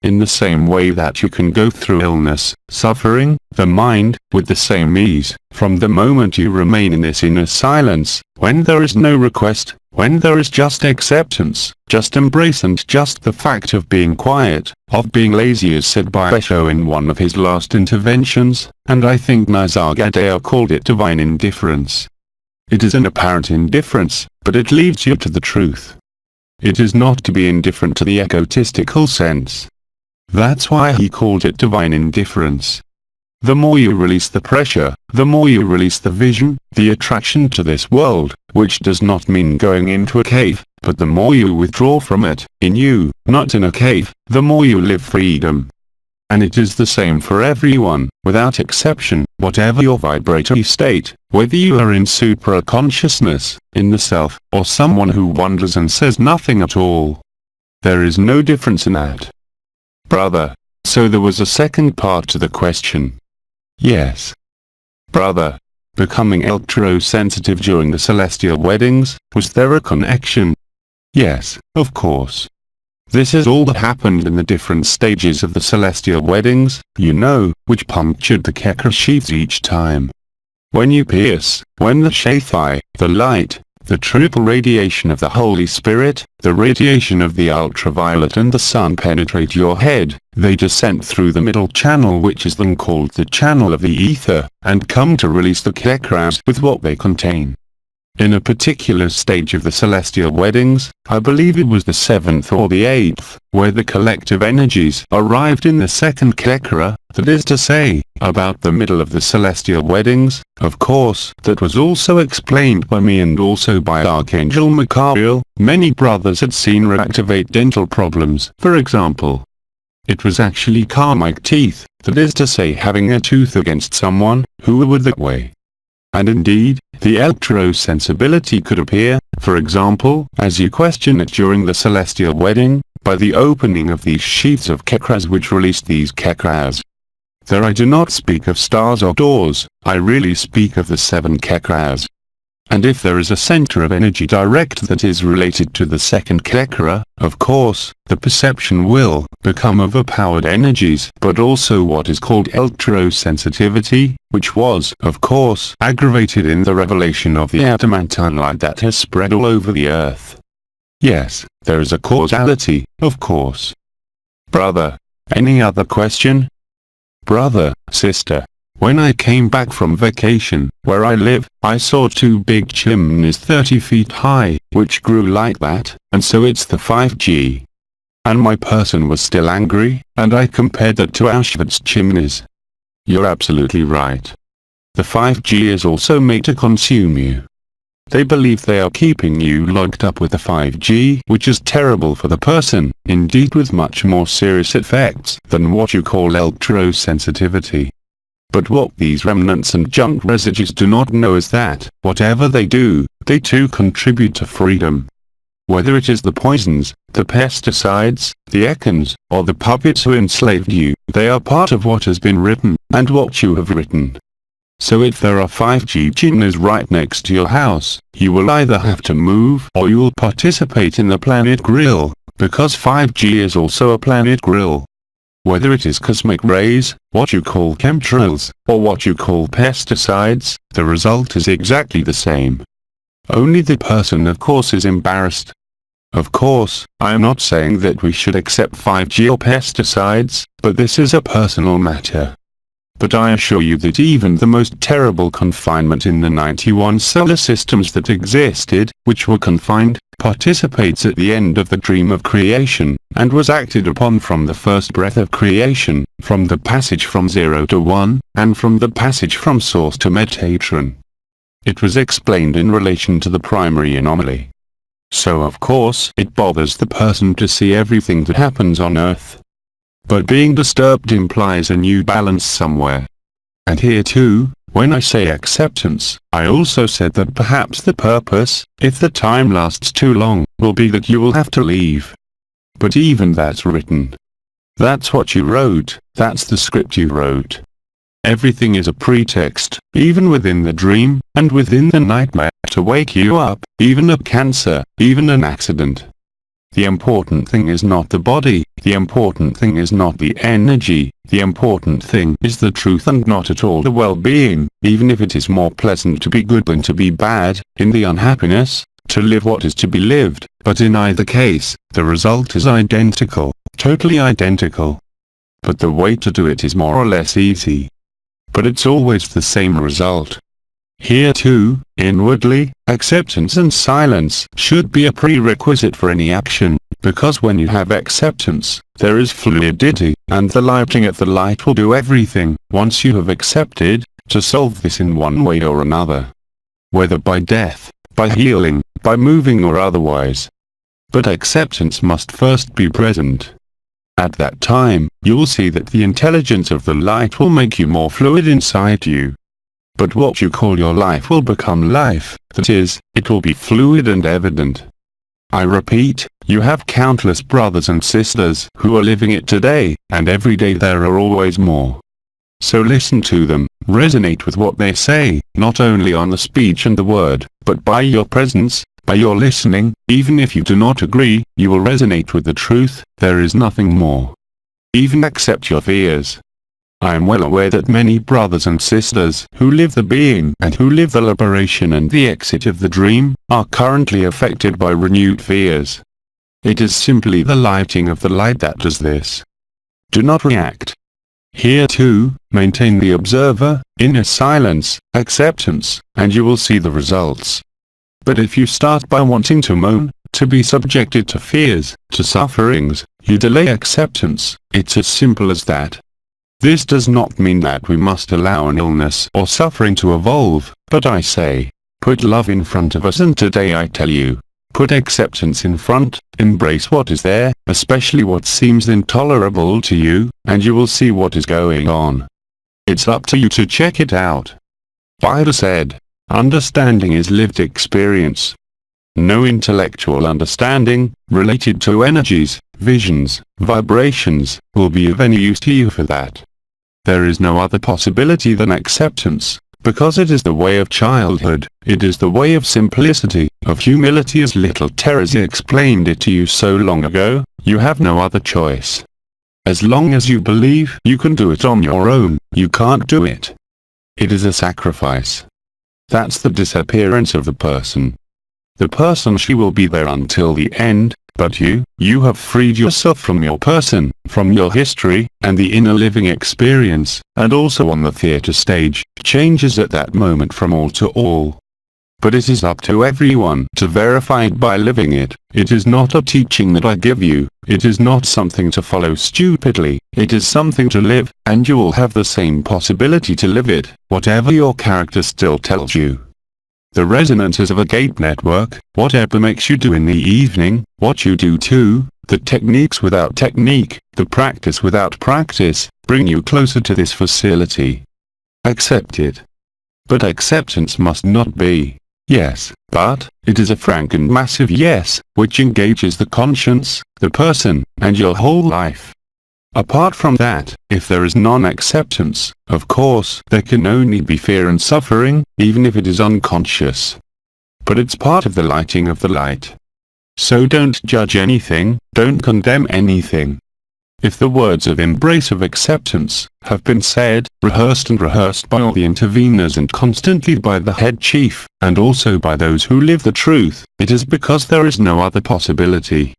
In the same way that you can go through illness, suffering, the mind, with the same ease, from the moment you remain in this inner silence, when there is no request, when there is just acceptance, just embrace, and just the fact of being quiet, of being lazy, as said by Osho in one of his last interventions, and I think Nisargadatta called it divine indifference. It is an apparent indifference, but it leads you to the truth. It is not to be indifferent to the egotistical sense. That's why he called it divine indifference. The more you release the pressure, the more you release the vision, the attraction to this world, which does not mean going into a cave, but the more you withdraw from it, in you, not in a cave, the more you live freedom. And it is the same for everyone, without exception, whatever your vibratory state, whether you are in supra-consciousness, in the self, or someone who wanders and says nothing at all. There is no difference in that. Brother. So there was a second part to the question. Yes. Brother. Becoming electrosensitive during the celestial weddings, was there a connection? Yes, of course. This is all that happened in the different stages of the celestial weddings, you know, which punctured the Kekra sheaths each time. When you pierce, when the Shathai, the light, the triple radiation of the Holy Spirit, the radiation of the ultraviolet and the sun penetrate your head, they descend through the middle channel, which is then called the channel of the ether, and come to release the Kekras with what they contain. In a particular stage of the celestial weddings, I believe it was the 7th or the 8th, where the collective energies arrived in the second Kekra, that is to say, about the middle of the celestial weddings. Of course, that was also explained by me and also by Archangel Michael. Many brothers had seen reactivate dental problems, for example. It was actually karmic teeth, that is to say having a tooth against someone, who were that way. And indeed, the electrosensibility could appear, for example, as you question it during the celestial wedding, by the opening of these sheaths of Kekras which released these Kekras. There I do not speak of stars or doors, I really speak of the 7 Kekras. And if there is a center of energy direct that is related to the second Kekra, of course, the perception will become overpowered energies, but also what is called electrosensitivity, which was, of course, aggravated in the revelation of the adamantine light that has spread all over the earth. Yes, there is a causality, of course. Brother, any other question? Brother, sister. When I came back from vacation, where I live, I saw 2 big chimneys 30 feet high, which grew like that, and so it's the 5G. And my person was still angry, and I compared that to Auschwitz chimneys. You're absolutely right. The 5G is also made to consume you. They believe they are keeping you locked up with the 5G, which is terrible for the person, indeed with much more serious effects than what you call electrosensitivity. But what these remnants and junk residues do not know is that, whatever they do, they too contribute to freedom. Whether it is the poisons, the pesticides, the econs, or the puppets who enslaved you, they are part of what has been written, and what you have written. So if there are 5G chimneys right next to your house, you will either have to move or you will participate in the planet grill, because 5G is also a planet grill. Whether it is cosmic rays, what you call chemtrails, or what you call pesticides, the result is exactly the same. Only the person of course is embarrassed. Of course, I am not saying that we should accept 5G or pesticides, but this is a personal matter. But I assure you that even the most terrible confinement in the 91 solar systems that existed, which were confined, participates at the end of the dream of creation, and was acted upon from the first breath of creation, from the passage from 0 to 1, and from the passage from source to Metatron. It was explained in relation to the primary anomaly. So of course it bothers the person to see everything that happens on Earth. But being disturbed implies a new balance somewhere. And here too, when I say acceptance, I also said that perhaps the purpose, if the time lasts too long, will be that you will have to leave. But even that's written. That's what you wrote, that's the script you wrote. Everything is a pretext, even within the dream, and within the nightmare, to wake you up, even a cancer, even an accident. The important thing is not the body, the important thing is not the energy, the important thing is the truth and not at all the well-being, even if it is more pleasant to be good than to be bad, in the unhappiness, to live what is to be lived, but in either case, the result is identical, totally identical. But the way to do it is more or less easy. But it's always the same result. Here too, inwardly, acceptance and silence should be a prerequisite for any action, because when you have acceptance, there is fluidity, and the lighting of the light will do everything, once you have accepted, to solve this in one way or another. Whether by death, by healing, by moving or otherwise. But acceptance must first be present. At that time, you will see that the intelligence of the light will make you more fluid inside you. But what you call your life will become life, that is, it will be fluid and evident. I repeat, you have countless brothers and sisters who are living it today, and every day there are always more. So listen to them, resonate with what they say, not only on the speech and the word, but by your presence, by your listening. Even if you do not agree, you will resonate with the truth. There is nothing more. Even accept your fears. I am well aware that many brothers and sisters who live the being and who live the liberation and the exit of the dream, are currently affected by renewed fears. It is simply the lighting of the light that does this. Do not react. Here too, maintain the observer, inner silence, acceptance, and you will see the results. But if you start by wanting to moan, to be subjected to fears, to sufferings, you delay acceptance. It's as simple as that. This does not mean that we must allow an illness or suffering to evolve, but I say, put love in front of us, and today I tell you, put acceptance in front, embrace what is there, especially what seems intolerable to you, and you will see what is going on. It's up to you to check it out. Buddha said, understanding is lived experience. No intellectual understanding, related to energies, visions, vibrations, will be of any use to you for that. There is no other possibility than acceptance, because it is the way of childhood, it is the way of simplicity, of humility, as little Teresa explained it to you so long ago. You have no other choice. As long as you believe you can do it on your own, you can't do it. It is a sacrifice. That's the disappearance of the person. The person, she will be there until the end, but you have freed yourself from your person, from your history, and the inner living experience, and also on the theater stage, changes at that moment from all to all. But it is up to everyone to verify it by living it. It is not a teaching that I give you, it is not something to follow stupidly, it is something to live, and you will have the same possibility to live it, whatever your character still tells you. The resonances of a gate network, whatever makes you do in the evening, what you do too, the techniques without technique, the practice without practice, bring you closer to this facility. Accept it. But acceptance must not be, yes, but, it is a frank and massive yes, which engages the conscience, the person, and your whole life. Apart from that, if there is non-acceptance, of course, there can only be fear and suffering, even if it is unconscious. But it's part of the lighting of the light. So don't judge anything, don't condemn anything. If the words of embrace of acceptance have been said, rehearsed and rehearsed by all the interveners and constantly by the head chief, and also by those who live the truth, it is because there is no other possibility.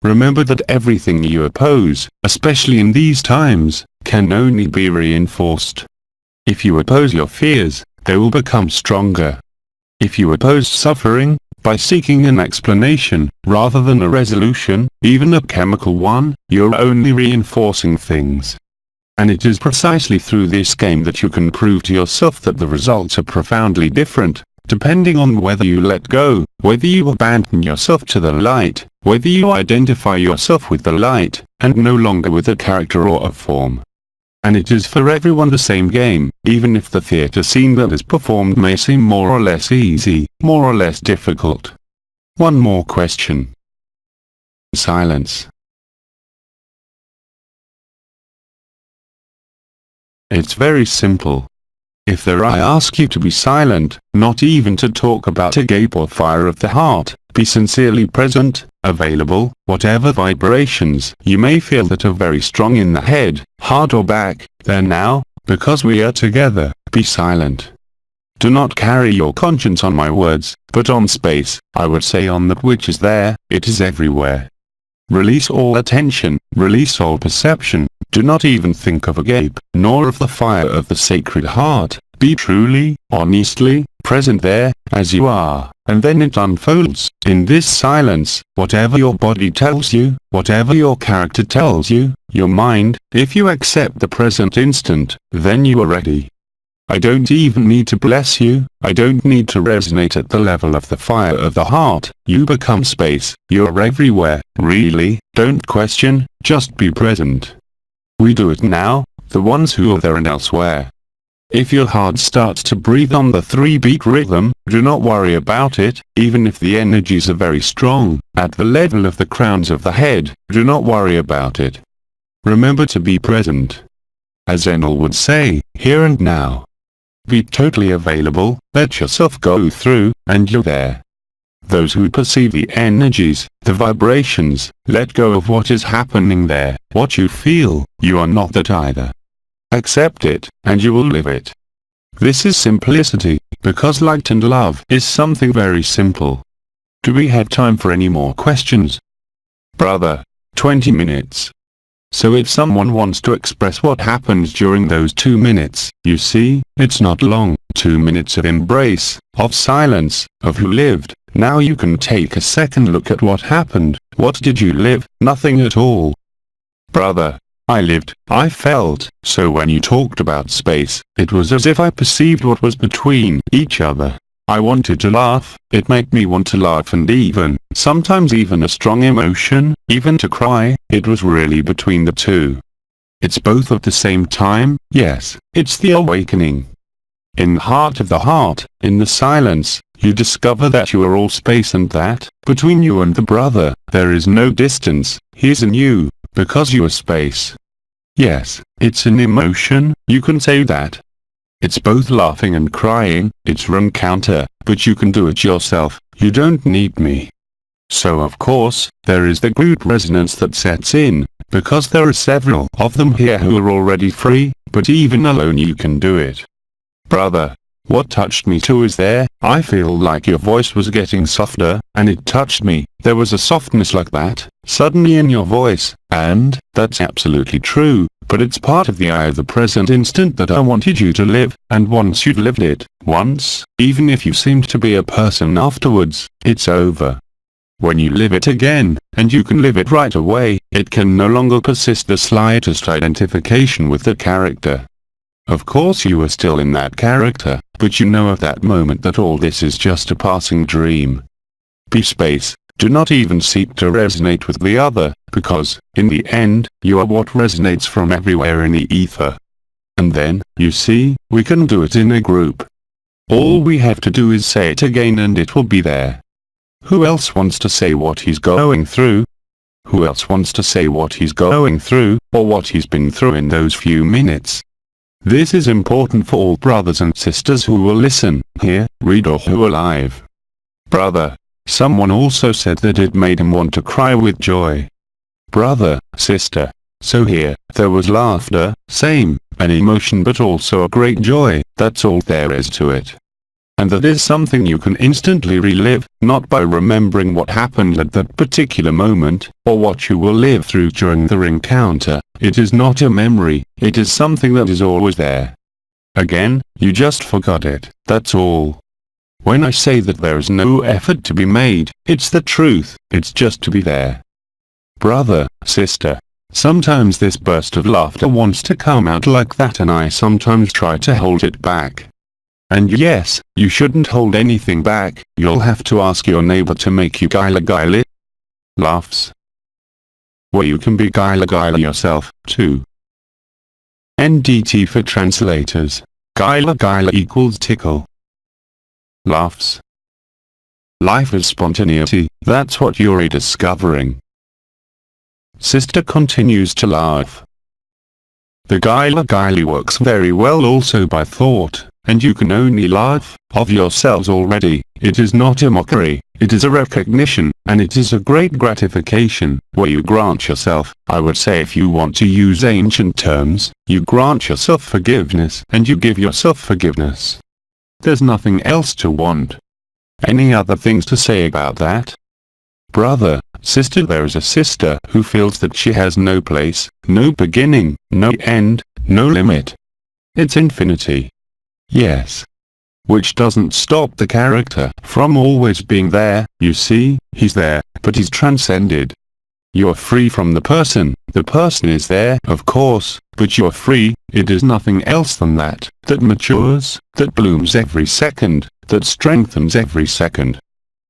Remember that everything you oppose, especially in these times, can only be reinforced. If you oppose your fears, they will become stronger. If you oppose suffering, by seeking an explanation, rather than a resolution, even a chemical one, you're only reinforcing things. And it is precisely through this game that you can prove to yourself that the results are profoundly different, depending on whether you let go, whether you abandon yourself to the light, whether you identify yourself with the light, and no longer with a character or a form. And it is for everyone the same game, even if the theater scene that is performed may seem more or less easy, more or less difficult. One more question. Silence. It's very simple. If I ask you to be silent, not even to talk about a gape or fire of the heart, be sincerely present, available, whatever vibrations you may feel that are very strong in the head, heart or back, there now, because we are together, be silent. Do not carry your conscience on my words, but on space, I would say on that which is there, it is everywhere. Release all attention, release all perception, do not even think of a gape, nor of the fire of the sacred heart, Be truly, honestly, present there, as you are, and then it unfolds, in this silence, whatever your body tells you, whatever your character tells you, your mind, if you accept the present instant, then you are ready. I don't even need to bless you, I don't need to resonate at the level of the fire of the heart, you become space, you're everywhere, really, don't question, just be present. We do it now, the ones who are there and elsewhere. If your heart starts to breathe on the 3-beat rhythm, do not worry about it, even if the energies are very strong, at the level of the crowns of the head, do not worry about it. Remember to be present. As Enel would say, here and now. Be totally available, let yourself go through, and you're there. Those who perceive the energies, the vibrations, let go of what is happening there, what you feel, you are not that either. Accept it, and you will live it. This is simplicity, because light and love is something very simple. Do we have time for any more questions? Brother, 20 minutes. So if someone wants to express what happened during those 2 minutes, you see, it's not long, 2 minutes of embrace, of silence, of who lived. Now you can take a second look at what happened. What did you live? Nothing at all. Brother, I lived, I felt, so when you talked about space, it was as if I perceived what was between each other. I wanted to laugh, it made me want to laugh, and sometimes even a strong emotion, even to cry, it was really between the two. It's both at the same time, yes, it's the awakening. In the heart of the heart, in the silence, you discover that you are all space and that, between you and the brother, there is no distance, he's in you, because you are space. Yes, it's an emotion, you can say that. It's both laughing and crying, it's run counter, but you can do it yourself, you don't need me. So of course, there is the group resonance that sets in, because there are several of them here who are already free, but even alone you can do it. Brother, what touched me too is there, I feel like your voice was getting softer, and it touched me, there was a softness like that, suddenly in your voice, and, that's absolutely true. But it's part of the eye of the present instant that I wanted you to live, and once you've lived it, once, even if you seemed to be a person afterwards, it's over. When you live it again, and you can live it right away, it can no longer persist the slightest identification with the character. Of course you are still in that character, but you know at that moment that all this is just a passing dream. Be space. Do not even seek to resonate with the other, because, in the end, you are what resonates from everywhere in the ether. And then, you see, we can do it in a group. All we have to do is say it again and it will be there. Who else wants to say what he's going through? Who else wants to say what he's going through, or what he's been through in those few minutes? This is important for all brothers and sisters who will listen, hear, read, or who are live. Brother. Someone also said that it made him want to cry with joy. Brother, sister. So here, there was laughter, same, an emotion but also a great joy, that's all there is to it. And that is something you can instantly relive, not by remembering what happened at that particular moment, or what you will live through during the encounter. It is not a memory, it is something that is always there. Again, you just forgot it, that's all. When I say that there is no effort to be made, it's the truth, it's just to be there. Brother, sister. Sometimes this burst of laughter wants to come out like that and I sometimes try to hold it back. And yes, you shouldn't hold anything back, you'll have to ask your neighbor to make you gila it. Laughs. Well, you can be gila yourself, too. NDT for translators. Gila equals tickle. Laughs. Life is spontaneity, that's what you're rediscovering. Sister continues to laugh. The gila works very well also by thought, and you can only laugh, of yourselves already. It is not a mockery, it is a recognition, and it is a great gratification, where you grant yourself, I would say if you want to use ancient terms, you grant yourself forgiveness, and you give yourself forgiveness. There's nothing else to want. Any other things to say about that? Brother, sister, there is a sister who feels that she has no place, no beginning, no end, no limit. It's infinity. Yes. Which doesn't stop the character from always being there. You see, he's there, but he's transcended. You're free from the person is there, of course, but you're free. It is nothing else than that matures, that blooms every second, that strengthens every second.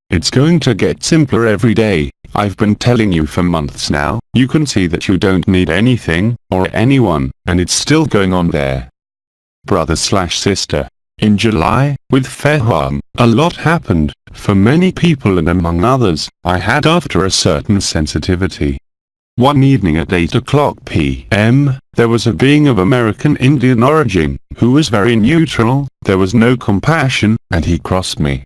It's going to get simpler every day. I've been telling you for months now. You can see that you don't need anything, or anyone, and it's still going on there. Brother/sister. In July, with AIVANHOV, a lot happened, for many people and among others, I had after a certain sensitivity. One evening at 8 o'clock p.m., there was a being of American Indian origin, who was very neutral, there was no compassion, and he crossed me.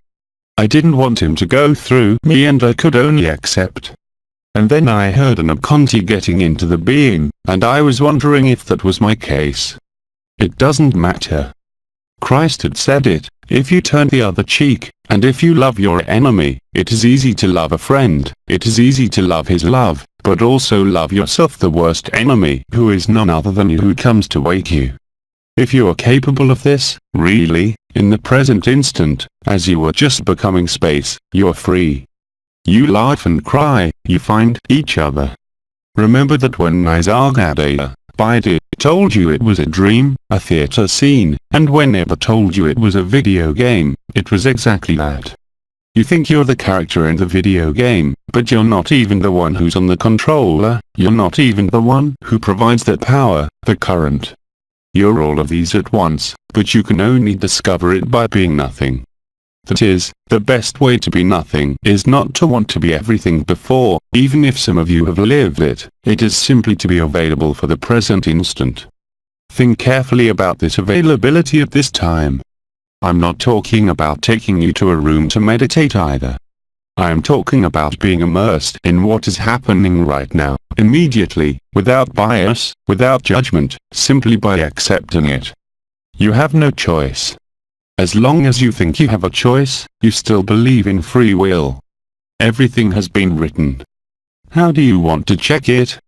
I didn't want him to go through me and I could only accept. And then I heard an Apotheose getting into the being, and I was wondering if that was my case. It doesn't matter. Christ had said it, if you turn the other cheek, and if you love your enemy, it is easy to love a friend, it is easy to love his love, but also love yourself, the worst enemy, who is none other than you, who comes to wake you. If you are capable of this, really, in the present instant, as you are just becoming space, you're free. You laugh and cry, you find each other. Remember that when Nisargadatta told you it was a dream, a theater scene, and whenever told you it was a video game, it was exactly that. You think you're the character in the video game, but you're not even the one who's on the controller, you're not even the one who provides that power, the current. You're all of these at once, but you can only discover it by being nothing. That is, the best way to be nothing is not to want to be everything before, even if some of you have lived it, it is simply to be available for the present instant. Think carefully about this availability at this time. I'm not talking about taking you to a room to meditate either. I am talking about being immersed in what is happening right now, immediately, without bias, without judgment, simply by accepting it. You have no choice. As long as you think you have a choice, you still believe in free will. Everything has been written. How do you want to check it?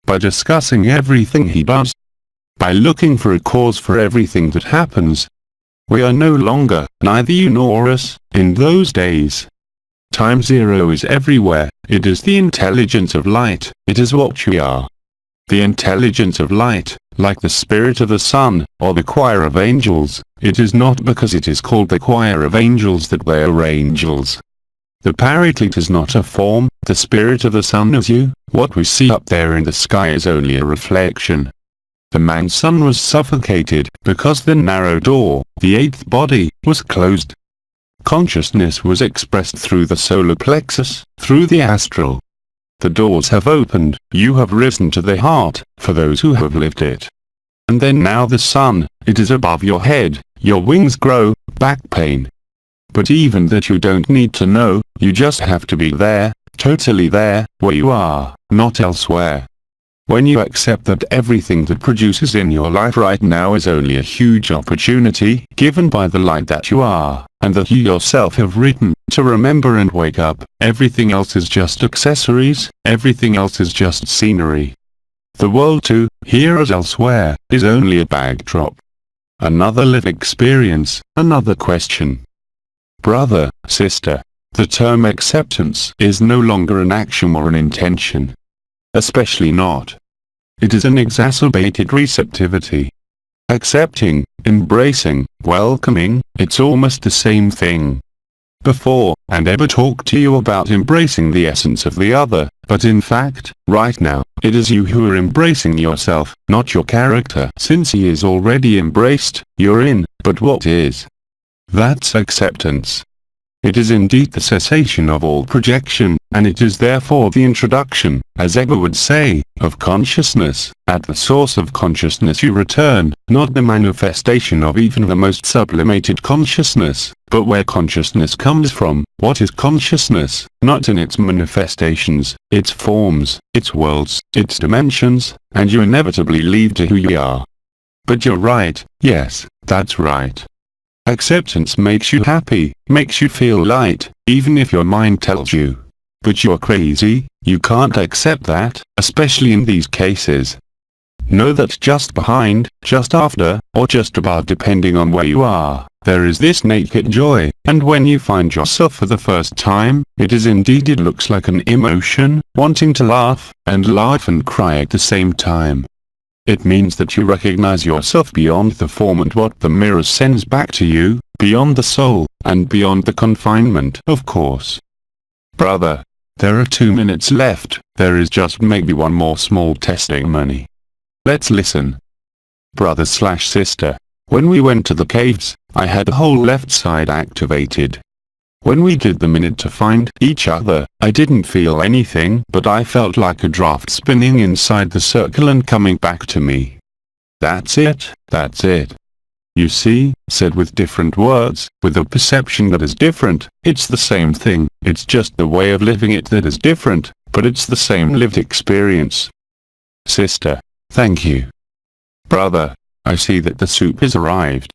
By discussing everything he does. By looking for a cause for everything that happens. We are no longer, neither you nor us, in those days. Time zero is everywhere, it is the intelligence of light, it is what we are. The intelligence of light, like the spirit of the sun, or the choir of angels, it is not because it is called the choir of angels that they are angels. The paraclete is not a form, the spirit of the sun is you, what we see up there in the sky is only a reflection. The man's sun was suffocated, because the narrow door, the eighth body, was closed. Consciousness was expressed through the solar plexus, through the astral. The doors have opened, you have risen to the heart, for those who have lived it. And then now the sun, it is above your head, your wings grow, back pain. But even that you don't need to know, you just have to be there, totally there, where you are, not elsewhere. When you accept that everything that produces in your life right now is only a huge opportunity given by the light that you are, and that you yourself have written, to remember and wake up, everything else is just accessories, everything else is just scenery. The world too, here as elsewhere, is only a backdrop. Another live experience, another question. Brother, sister, the term acceptance is no longer an action or an intention. Especially not. It is an exacerbated receptivity. Accepting, embracing, welcoming, it's almost the same thing. Before, and ever talked to you about embracing the essence of the other, but in fact, right now, it is you who are embracing yourself, not your character. Since he is already embraced, you're in, but what is? That's acceptance. It is indeed the cessation of all projection, and it is therefore the introduction, as Ego would say, of consciousness. At the source of consciousness you return, not the manifestation of even the most sublimated consciousness, but where consciousness comes from. What is consciousness? Not in its manifestations, its forms, its worlds, its dimensions, and you inevitably lead to who you are. But you're right, yes, that's right. Acceptance makes you happy, makes you feel light, even if your mind tells you. But you're crazy, you can't accept that, especially in these cases. Know that just behind, just after, or just above depending on where you are, there is this naked joy, and when you find yourself for the first time, it is indeed it looks like an emotion, wanting to laugh and cry at the same time. It means that you recognize yourself beyond the form and what the mirror sends back to you, beyond the soul, and beyond the confinement, of course. Brother, there are 2 minutes left, there is just maybe one more small testimony. Let's listen. Brother/sister, when we went to the caves, I had the whole left side activated. When we did the minute to find each other, I didn't feel anything, but I felt like a draft spinning inside the circle and coming back to me. That's it, that's it. You see, said with different words, with a perception that is different, it's the same thing, it's just the way of living it that is different, but it's the same lived experience. Sister, thank you. Brother, I see that the soup is arrived.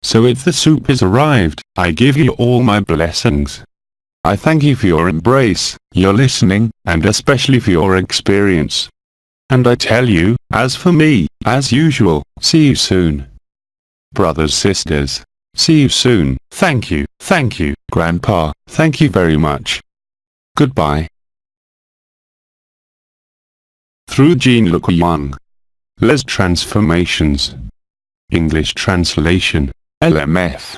So if the soup is arrived, I give you all my blessings. I thank you for your embrace, your listening, and especially for your experience. And I tell you, as for me, as usual, see you soon. Brothers, sisters, see you soon. Thank you, Grandpa, thank you very much. Goodbye. Through Jean-Luc Young. Les Transformations. English translation, LMF.